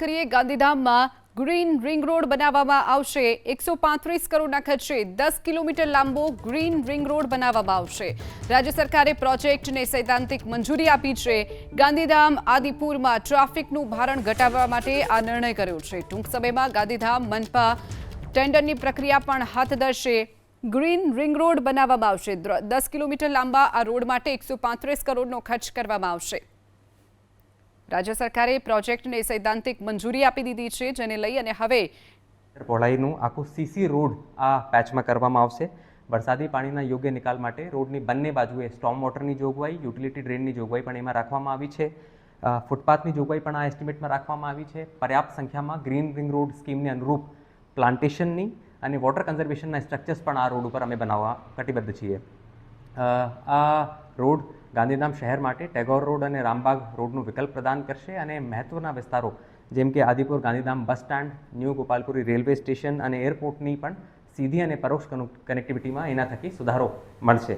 કરીએ ગાંધીધામમાં green ring road બનાવવામાં આવશે 135 કરોડના ખર્ચે 10 કિલોમીટર લાંબો ગ્રીન રિંગ રોડ બનાવવામાં આવશે। રાજ્ય સરકારે પ્રોજેક્ટને સૈદ્ધાંતિક મંજૂરી આપી છે। ગાંધીધામ આદિપુરમાં ટ્રાફિકનું ભારણ ઘટાડવા માટે આ નિર્ણય કર્યો છે। ટૂંક સમયમાં ગાંધીધામ મનપા ટેન્ડરની પ્રક્રિયા પણ હાથ ધરશે। ગ્રીન રિંગ રોડ બનાવવામાં આવશે। 10 કિલોમીટર લાંબા આ રોડ માટે 135 કરોડનો ખર્ચ કરવામાં આવશે। રાજ્ય સરકારે પ્રોજેક્ટને સૈદ્ધાંતિક મંજૂરી આપી દીધી છે, જેને લઈ અને હવે પહોળાઈનું આખું સીસી રોડ આ પેચમાં કરવામાં આવશે। વરસાદી પાણીના યોગ્ય નિકાલ માટે રોડની બંને બાજુએ સ્ટોર્મ વોટરની જોગવાઈ, યુટિલિટી ડ્રેનની જોગવાઈ પણ એમાં રાખવામાં આવી છે। ફૂટપાથની જોગવાઈ પણ આ એસ્ટિમેટમાં રાખવામાં આવી છે। પર્યાપ્ત સંખ્યામાં ગ્રીન રિંગ રોડ સ્કીમને અનુરૂપ પ્લાન્ટેશનની અને વોટર કન્ઝર્વેશનના સ્ટ્રક્ચર્સ પણ આ રોડ ઉપર અમે બનાવવા કટિબદ્ધ છીએ। આ રોડ ગાંધીધામ શહેર માટે ટેગોર રોડ અને રામબાગ રોડનું વિકલ્પ પ્રદાન કરશે અને મહત્વના વિસ્તારો જેમ કે Adipur Gandhidham bus stand, new Gopalpuri railway station અને એરપોર્ટની પણ સીધી અને પરોક્ષ કનેક્ટિવિટીમાં એના થકી સુધારો મળશે।